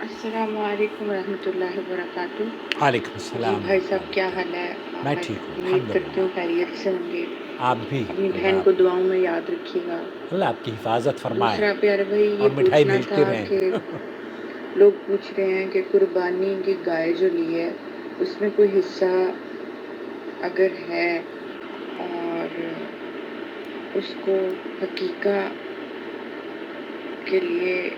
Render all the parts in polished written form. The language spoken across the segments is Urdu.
السلام علیکم ورحمۃ اللہ وبرکاتہ۔ وعلیکم جی السلام بھائی ورحمۃ صاحب، اللہ کیا وبرکاتہ۔ حال ہے؟ میں میں ٹھیک ہوں امید کرتی الحمدللہ۔ ہوں خیریت سے ہوں گے۔ آپ بھی اپنی اللہ بہن کو دعاؤں میں یاد رکھیے گا۔ اللہ آپ کی حفاظت فرمائے دوسرا پیارے بھائی، یہ اور مٹھائی پوچھنا بھیجتے تھا رہیں۔ کہ لوگ پوچھ رہے ہیں کہ قربانی کی گائے جو لی ہے اس میں کوئی حصہ اگر ہے اور اس کو حقیقہ کے لیے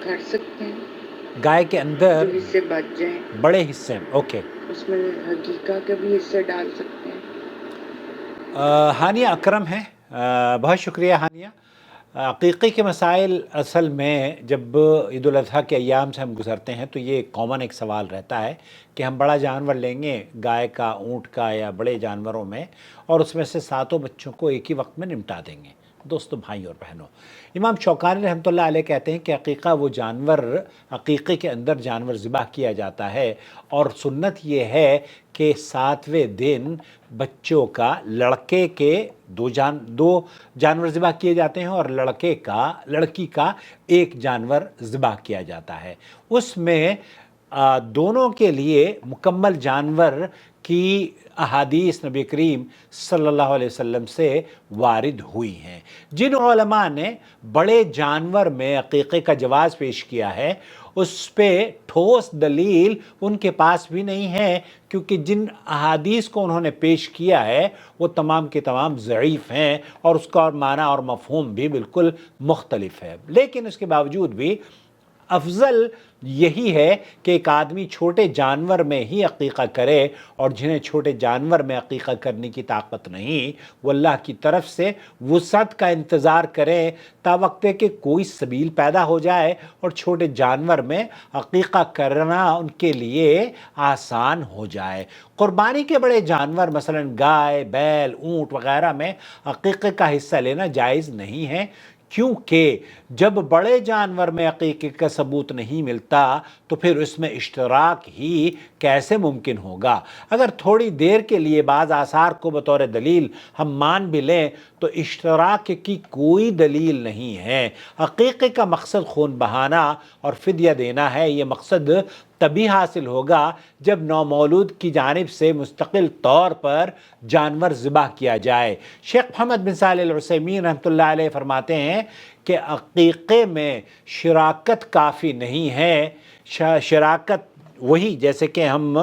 کر سکتے ہیں، گائے کے اندر جو حصے بچ جائیں بڑے حصے میں اوکے۔ اس میں حقیقہ کے بھی حصے ڈال سکتے ہیں؟ ہانیہ اکرم ہے، بہت شکریہ ہانیہ۔ عقیقے کے مسائل اصل میں جب عید الاضحیٰ کے ایام سے ہم گزرتے ہیں تو یہ کامن ایک سوال رہتا ہے کہ ہم بڑا جانور لیں گے، گائے کا، اونٹ کا یا بڑے جانوروں میں، اور اس میں سے 7 بچوں کو ایک ہی وقت میں نمٹا دیں گے۔ دوستو، بھائی اور بہنوں، امام شوکانی رحمۃ اللہ علیہ کہتے ہیں کہ عقیقہ وہ جانور، عقیقے کے اندر جانور ذبح کیا جاتا ہے، اور سنت یہ ہے کہ 7ویں دن بچوں کا، لڑکے کے دو جانور ذبح کیے جاتے ہیں اور لڑکی کا ایک جانور ذبح کیا جاتا ہے۔ اس میں دونوں کے لیے مکمل جانور کی احادیث نبی کریم صلی اللہ علیہ وسلم سے وارد ہوئی ہیں۔ جن علماء نے بڑے جانور میں عقیقے کا جواز پیش کیا ہے، اس پہ ٹھوس دلیل ان کے پاس بھی نہیں ہے، کیونکہ جن احادیث کو انہوں نے پیش کیا ہے وہ تمام کے تمام ضعیف ہیں، اور اس کا معنی اور مفہوم بھی بالکل مختلف ہے۔ لیکن اس کے باوجود بھی افضل یہی ہے کہ ایک آدمی چھوٹے جانور میں ہی عقیقہ کرے، اور جنہیں چھوٹے جانور میں عقیقہ کرنے کی طاقت نہیں، وہ اللہ کی طرف سے وسعت کا انتظار کریں تا وقت کہ کوئی سبیل پیدا ہو جائے اور چھوٹے جانور میں عقیقہ کرنا ان کے لیے آسان ہو جائے۔ قربانی کے بڑے جانور مثلا گائے، بیل، اونٹ وغیرہ میں عقیقے کا حصہ لینا جائز نہیں ہے، کیونکہ جب بڑے جانور میں عقیقے کا ثبوت نہیں ملتا تو پھر اس میں اشتراک ہی کیسے ممکن ہوگا؟ اگر تھوڑی دیر کے لیے بعض آثار کو بطور دلیل ہم مان بھی لیں تو اشتراک کی کوئی دلیل نہیں ہے۔ عقیقے کا مقصد خون بہانا اور فدیہ دینا ہے۔ یہ مقصد تبھی حاصل ہوگا جب نومولود کی جانب سے مستقل طور پر جانور ذبح کیا جائے۔ شیخ محمد بن صالح العثیمین رحمۃ اللہ علیہ فرماتے ہیں کہ عقیقے میں شراکت کافی نہیں ہے۔ شراکت وہی جیسے کہ ہم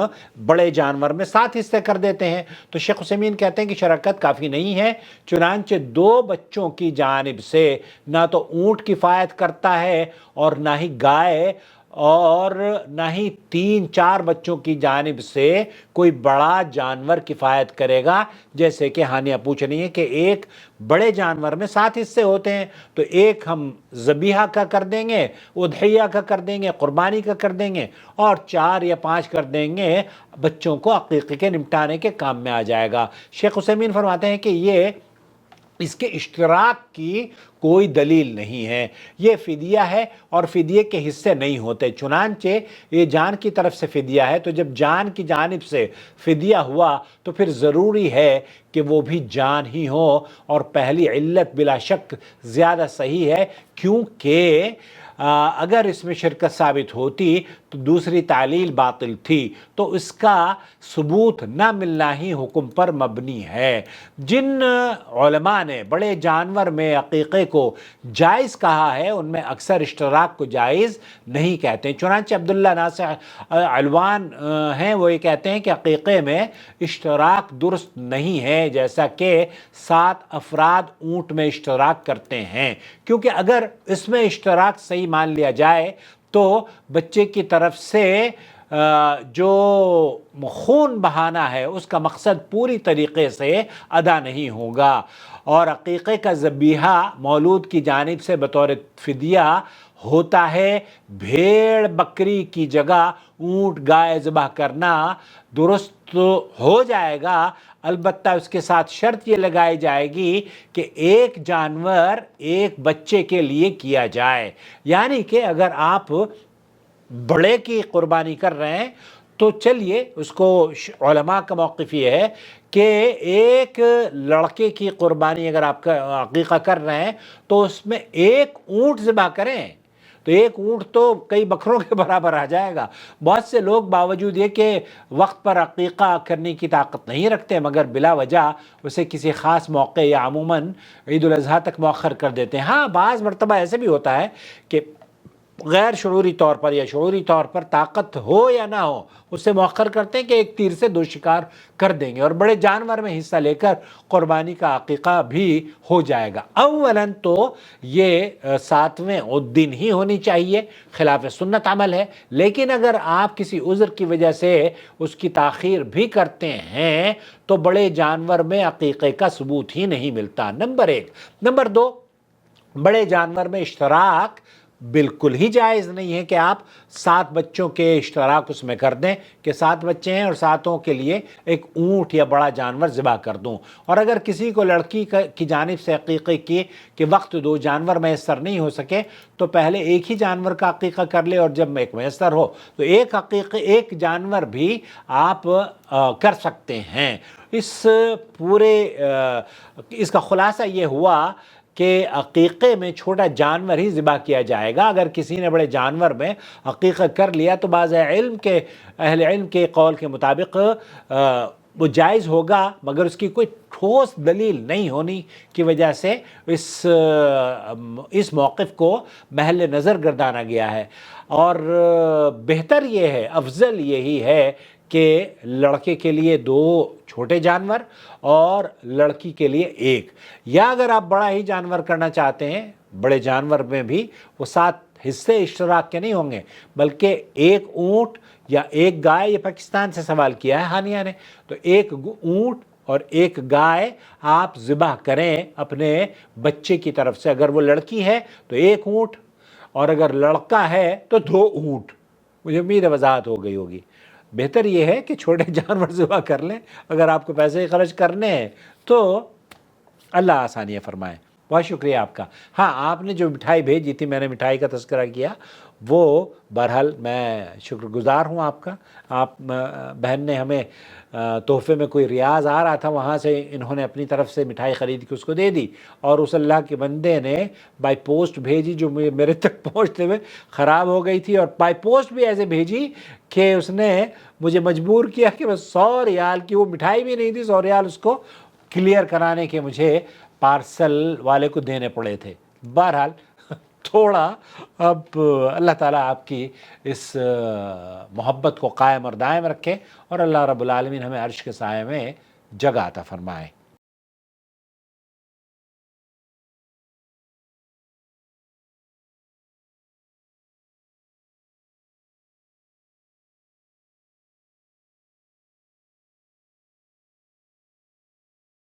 بڑے جانور میں 7 حصے کر دیتے ہیں، تو شیخ عثیمین کہتے ہیں کہ شراکت کافی نہیں ہے، چنانچہ 2 بچوں کی جانب سے نہ تو اونٹ کفایت کرتا ہے اور نہ ہی گائے، اور نہ ہی 3-4 بچوں کی جانب سے کوئی بڑا جانور کفایت کرے گا۔ جیسے کہ ہانیہ پوچھ رہی ہیں کہ ایک بڑے جانور میں 7 حصے ہوتے ہیں، تو ایک ہم ذبیحہ کا کر دیں گے، اضحیہ کا کر دیں گے، قربانی کا کر دیں گے، اور 4 یا 5 کر دیں گے بچوں کو عقیقے کے نمٹانے کے کام میں آ جائے گا۔ شیخ عثیمین فرماتے ہیں کہ یہ اس کے اشتراک کی کوئی دلیل نہیں ہے، یہ فدیہ ہے اور فدیے کے حصے نہیں ہوتے۔ چنانچہ یہ جان کی طرف سے فدیہ ہے، تو جب جان کی جانب سے فدیہ ہوا تو پھر ضروری ہے کہ وہ بھی جان ہی ہو، اور پہلی علت بلا شک زیادہ صحیح ہے، کیونکہ اگر اس میں شرکت ثابت ہوتی تو دوسری تعلیل باطل تھی، تو اس کا ثبوت نہ ملنا ہی حکم پر مبنی ہے۔ جن علماء نے بڑے جانور میں عقیقے کو جائز کہا ہے ان میں اکثر اشتراک کو جائز نہیں کہتے ہیں۔ چنانچہ عبداللہ ناصح علوان ہیں، وہ یہ کہتے ہیں کہ عقیقے میں اشتراک درست نہیں ہے، جیسا کہ 7 افراد اونٹ میں اشتراک کرتے ہیں، کیونکہ اگر اس میں اشتراک صحیح مان لیا جائے تو بچے کی طرف سے جو خون بہانا ہے اس کا مقصد پوری طریقے سے ادا نہیں ہوگا، اور عقیقے کا ذبیحہ مولود کی جانب سے بطور فدیہ ہوتا ہے۔ بھیڑ بکری کی جگہ اونٹ گائے ذبح کرنا درست ہو جائے گا، البتہ اس کے ساتھ شرط یہ لگائی جائے گی کہ ایک جانور ایک بچے کے لیے کیا جائے، یعنی کہ اگر آپ بڑے کی قربانی کر رہے ہیں تو چلیے، اس کو علماء کا موقف یہ ہے کہ ایک لڑکے کی قربانی اگر آپ کا عقیقہ کر رہے ہیں تو اس میں ایک اونٹ ذبح کریں، تو ایک اونٹ تو کئی بکروں کے برابر آ جائے گا۔ بہت سے لوگ باوجود یہ کہ وقت پر عقیقہ کرنے کی طاقت نہیں رکھتے مگر بلا وجہ اسے کسی خاص موقع یا عموماً عید الاضحیٰ تک مؤخر کر دیتے ہیں۔ ہاں بعض مرتبہ ایسے بھی ہوتا ہے کہ غیر شعوری طور پر یا شعوری طور پر طاقت ہو یا نہ ہو اس سے مؤخر کرتے ہیں کہ ایک تیر سے 2 شکار کر دیں گے، اور بڑے جانور میں حصہ لے کر قربانی کا عقیقہ بھی ہو جائے گا۔ اولاً تو یہ 7ویں دن ہی ہونی چاہیے، خلاف سنت عمل ہے، لیکن اگر آپ کسی عذر کی وجہ سے اس کی تاخیر بھی کرتے ہیں تو بڑے جانور میں عقیقے کا ثبوت ہی نہیں ملتا، نمبر 1۔ نمبر 2، بڑے جانور میں اشتراک بالکل ہی جائز نہیں ہے کہ آپ 7 بچوں کے اشتراک اس میں کر دیں کہ 7 بچے ہیں اور 7 کے لیے ایک اونٹ یا بڑا جانور ذبح کر دوں۔ اور اگر کسی کو لڑکی کی جانب سے عقیقے کی کہ وقت 2 جانور میسر نہیں ہو سکے تو پہلے ایک ہی جانور کا عقیقہ کر لے، اور جب ایک میسر ہو تو ایک جانور بھی آپ کر سکتے ہیں۔ اس کا خلاصہ یہ ہوا کہ عقیقے میں چھوٹا جانور ہی ذبح کیا جائے گا۔ اگر کسی نے بڑے جانور میں عقیقہ کر لیا تو بعض اہل علم کے قول کے مطابق وہ جائز ہوگا، مگر اس کی کوئی ٹھوس دلیل نہیں ہونے کی وجہ سے اس موقف کو محل نظر گردانا گیا ہے۔ اور بہتر یہ ہے، افضل یہی ہے کہ لڑکے کے لیے 2 چھوٹے جانور اور لڑکی کے لیے 1، یا اگر آپ بڑا ہی جانور کرنا چاہتے ہیں، بڑے جانور میں بھی وہ 7 حصے اشتراک کے نہیں ہوں گے بلکہ 1 اونٹ یا 1 گائے۔ یہ پاکستان سے سوال کیا ہے ہانیہ نے، تو 1 اونٹ اور 1 گائے آپ ذبح کریں اپنے بچے کی طرف سے۔ اگر وہ لڑکی ہے تو 1 اونٹ، اور اگر لڑکا ہے تو 2 اونٹ۔ مجھے امید ہے وضاحت ہو گئی ہوگی۔ بہتر یہ ہے کہ چھوٹے جانور ذبح کر لیں اگر آپ کو پیسے خرچ کرنے ہیں تو، اللہ آسانیاں فرمائے۔ بہت شکریہ آپ کا۔ ہاں، آپ نے جو مٹھائی بھیجی تھی، میں نے مٹھائی کا تذکرہ کیا، وہ بہرحال میں شکر گزار ہوں آپ کا۔ آپ بہن نے ہمیں تحفے میں کوئی ریاض آ رہا تھا، وہاں سے انہوں نے اپنی طرف سے مٹھائی خرید کے اس کو دے دی، اور اس اللہ کے بندے نے بائی پوسٹ بھیجی جو میرے تک پہنچتے ہوئے خراب ہو گئی تھی، اور بائی پوسٹ بھی ایسے بھیجی کہ اس نے مجھے مجبور کیا کہ بس 100 ریال کی، وہ مٹھائی بھی نہیں تھی، 100 ریال اس کو کلیئر کرانے کے مجھے پارسل والے کو دینے پڑے تھے۔ بہرحال تھوڑا اب اللہ تعالیٰ آپ کی اس محبت کو قائم اور دائم رکھے، اور اللہ رب العالمین ہمیں عرش کے سائے میں جگہ عطا فرمائے۔